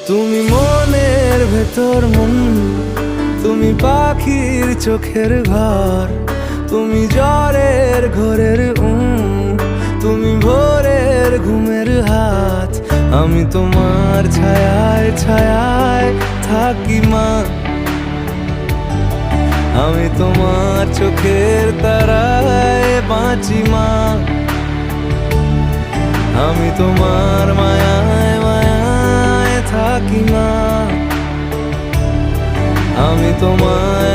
তুমি মনের ভেতর মন, তুমি পাখির চোখের ঘর, তুমি জ্বরের ঘোরের তুমি ভোরের ঘুমের হাত। আমি তোমার ছায়ায় ছায়ায় থাকি মা, আমি তোমার চোখের তারায় বাঁচি মা, আমি তোমার মায়ায় মায়ায় থাকি মা, আমি তোমায়